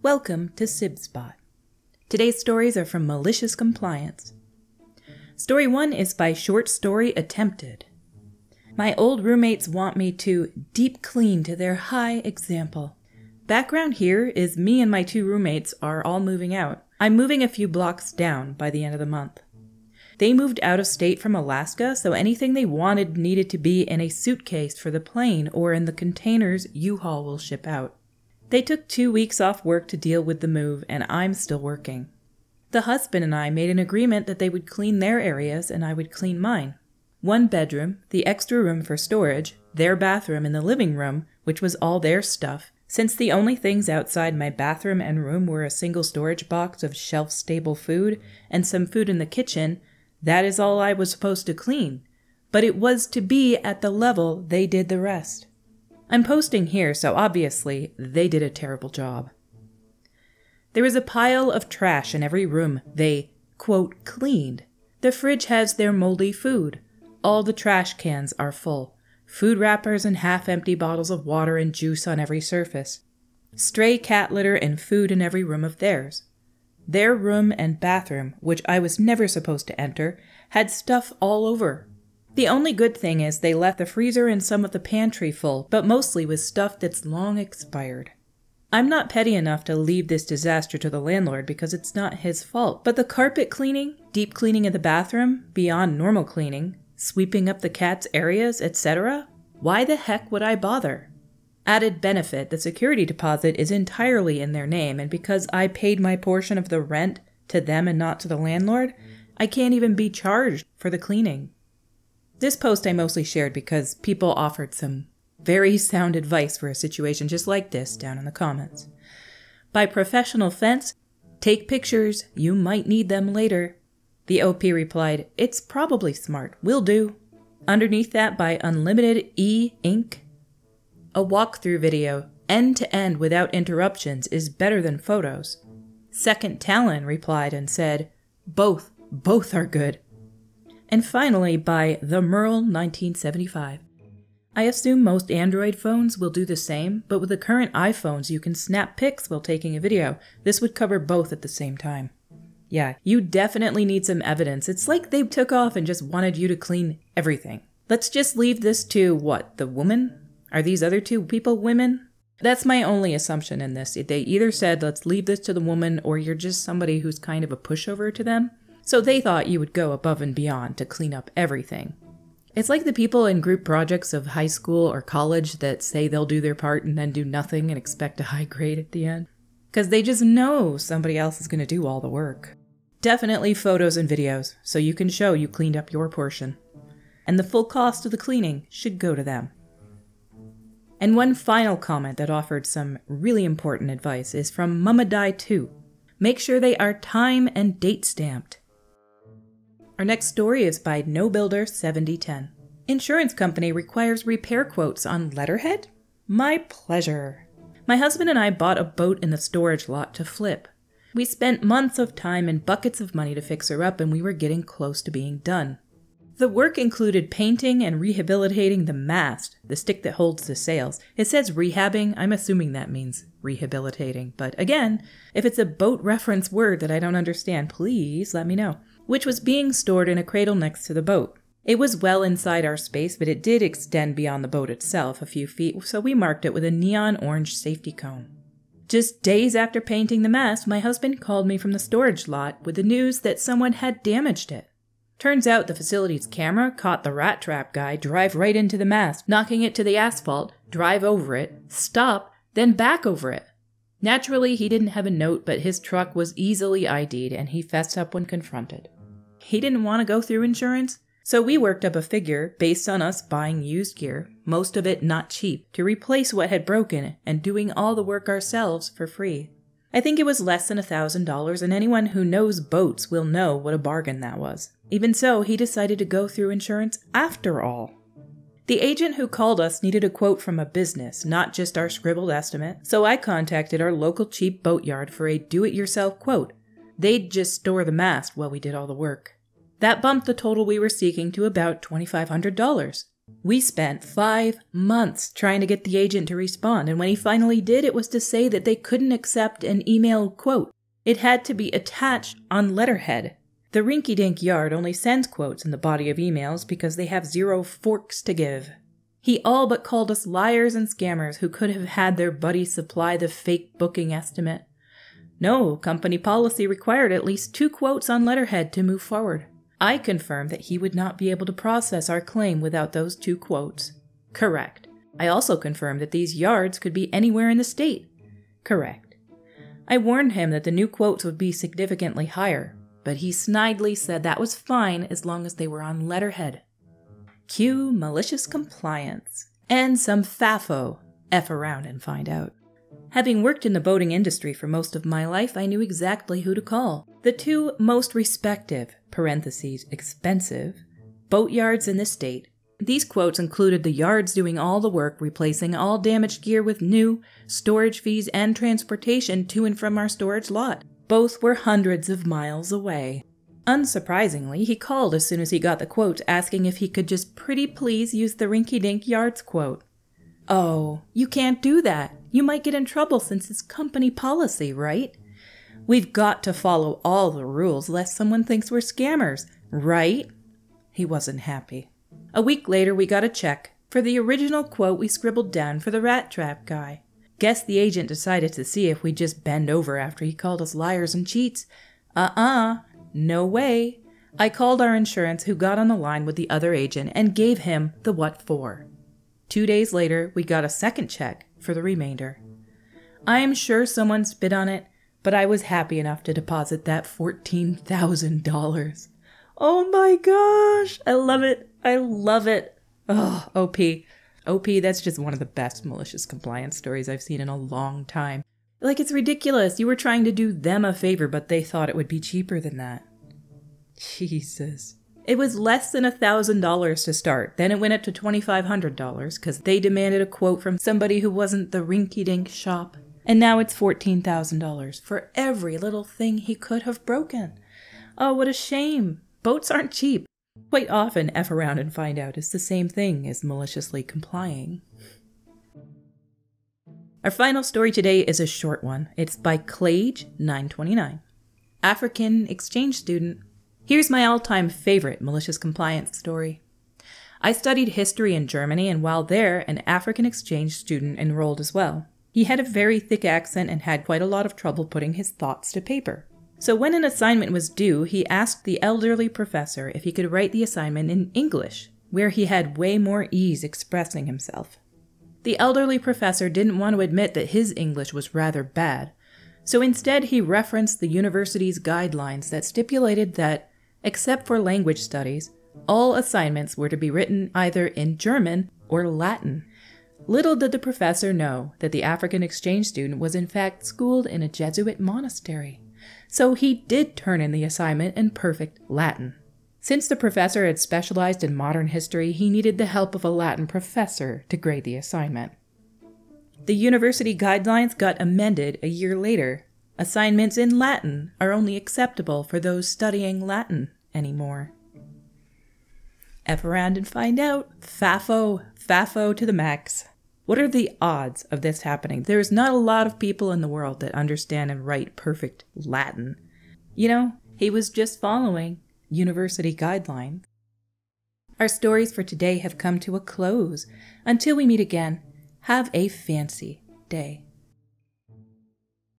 Welcome to Sib Spot. Today's stories are from MaliciousCompliance. Story 1 is by Short Story Attempted. My old roommates want me to deep clean to their high example. Background here is me and my two roommates are all moving out. I'm moving a few blocks down by the end of the month. They moved out of state from Alaska, so anything they wanted needed to be in a suitcase for the plane or in the containers U-Haul will ship out. They took 2 weeks off work to deal with the move, and I'm still working. The husband and I made an agreement that they would clean their areas and I would clean mine. 1 bedroom, the extra room for storage, their bathroom in the living room, which was all their stuff, since the only things outside my bathroom and room were a single storage box of shelf-stable food and some food in the kitchen. That is all I was supposed to clean, but it was to be at the level they did the rest. I'm posting here, so obviously they did a terrible job. There is a pile of trash in every room they, quote, cleaned. The fridge has their moldy food. All the trash cans are full. Food wrappers and half-empty bottles of water and juice on every surface. Stray cat litter and food in every room of theirs. Their room and bathroom, which I was never supposed to enter, had stuff all over. The only good thing is they left the freezer and some of the pantry full, but mostly with stuff that's long expired. I'm not petty enough to leave this disaster to the landlord because it's not his fault, but the carpet cleaning, deep cleaning of the bathroom, beyond normal cleaning, sweeping up the cat's areas, etc., why the heck would I bother? Added benefit, the security deposit is entirely in their name, and because I paid my portion of the rent to them and not to the landlord, I can't even be charged for the cleaning. This post I mostly shared because people offered some very sound advice for a situation just like this down in the comments. By professional fence, take pictures, you might need them later. The OP replied, it's probably smart, will do. Underneath that by Unlimited E-Inc. A walkthrough video, end to end without interruptions, is better than photos. Second Talon replied and said, both are good. And finally by The Merle 1975. I assume most Android phones will do the same, but with the current iPhones you can snap pics while taking a video. This would cover both at the same time. Yeah, you definitely need some evidence. It's like they took off and just wanted you to clean everything. Let's just leave this to, what, the woman? Are these other two people women? That's my only assumption in this. They either said, let's leave this to the woman, or you're just somebody who's kind of a pushover to them. So they thought you would go above and beyond to clean up everything. It's like the people in group projects of high school or college that say they'll do their part and then do nothing and expect a high grade at the end. Because they just know somebody else is going to do all the work. Definitely photos and videos, so you can show you cleaned up your portion. And the full cost of the cleaning should go to them. And one final comment that offered some really important advice is from Mummadie2. Make sure they are time and date stamped. Our next story is by NoBuilder7010. Insurance company requires repair quotes on letterhead? My pleasure. My husband and I bought a boat in the storage lot to flip. We spent months of time and buckets of money to fix her up, and we were getting close to being done. The work included painting and rehabilitating the mast, the stick that holds the sails. It says rehabbing. I'm assuming that means rehabilitating. But again, if it's a boat reference word that I don't understand, please let me know. Which was being stored in a cradle next to the boat. It was well inside our space, but it did extend beyond the boat itself a few feet, so we marked it with a neon orange safety cone. Just days after painting the mast, my husband called me from the storage lot with the news that someone had damaged it. Turns out the facility's camera caught the rat trap guy drive right into the mast, knocking it to the asphalt, drive over it, stop, then back over it. Naturally, he didn't have a note, but his truck was easily ID'd and he fessed up when confronted. He didn't want to go through insurance, so we worked up a figure based on us buying used gear, most of it not cheap, to replace what had broken and doing all the work ourselves for free. I think it was less than $1,000, and anyone who knows boats will know what a bargain that was. Even so, he decided to go through insurance after all. The agent who called us needed a quote from a business, not just our scribbled estimate, so I contacted our local cheap boatyard for a do-it-yourself quote. They'd just store the mast while we did all the work. That bumped the total we were seeking to about $2,500. We spent 5 months trying to get the agent to respond, and when he finally did, it was to say that they couldn't accept an email quote. It had to be attached on letterhead. The rinky-dink yard only sends quotes in the body of emails because they have 0 forks to give. He all but called us liars and scammers who could have had their buddy supply the fake booking estimate. No, company policy required at least 2 quotes on letterhead to move forward. I confirmed that he would not be able to process our claim without those 2 quotes. Correct. I also confirmed that these yards could be anywhere in the state. Correct. I warned him that the new quotes would be significantly higher, but he snidely said that was fine as long as they were on letterhead. Cue malicious compliance. And some FAFO. F around and find out. Having worked in the boating industry for most of my life, I knew exactly who to call. The 2 most respective (expensive) boat yards in the state. These quotes included the yards doing all the work, replacing all damaged gear with new, storage fees, and transportation to and from our storage lot. Both were hundreds of miles away. Unsurprisingly, he called as soon as he got the quote, asking if he could just pretty please use the rinky-dink yards quote. Oh, you can't do that. You might get in trouble since it's company policy, right? We've got to follow all the rules lest someone thinks we're scammers, right? He wasn't happy. A week later, we got a check for the original quote we scribbled down for the rat trap guy. Guess the agent decided to see if we'd just bend over after he called us liars and cheats. No way. I called our insurance, who got on the line with the other agent, and gave him the what for. 2 days later, we got a second check for the remainder. I am sure someone spit on it, but I was happy enough to deposit that $14,000. Oh my gosh! I love it! I love it! Oh, OP. OP, that's just one of the best malicious compliance stories I've seen in a long time. Like, it's ridiculous. You were trying to do them a favor, but they thought it would be cheaper than that. Jesus. It was less than $1,000 to start. Then it went up to $2,500 because they demanded a quote from somebody who wasn't the rinky-dink shop. And now it's $14,000 for every little thing he could have broken. Oh, what a shame. Boats aren't cheap. Quite often, F around and find out is the same thing as maliciously complying. Our final story today is a short one. It's by Clage929. African exchange student. Here's my all-time favorite malicious compliance story. I studied history in Germany, and while there, an African exchange student enrolled as well. He had a very thick accent and had quite a lot of trouble putting his thoughts to paper. So when an assignment was due, he asked the elderly professor if he could write the assignment in English, where he had way more ease expressing himself. The elderly professor didn't want to admit that his English was rather bad, so instead he referenced the university's guidelines that stipulated that, except for language studies, all assignments were to be written either in German or Latin. Little did the professor know that the African exchange student was in fact schooled in a Jesuit monastery. So he did turn in the assignment in perfect Latin. Since the professor had specialized in modern history, he needed the help of a Latin professor to grade the assignment. The university guidelines got amended a year later. Assignments in Latin are only acceptable for those studying Latin anymore. F around and find out. FAFO to the max. What are the odds of this happening? There's not a lot of people in the world that understand and write perfect Latin. You know, he was just following university guidelines. Our stories for today have come to a close. Until we meet again, have a fancy day.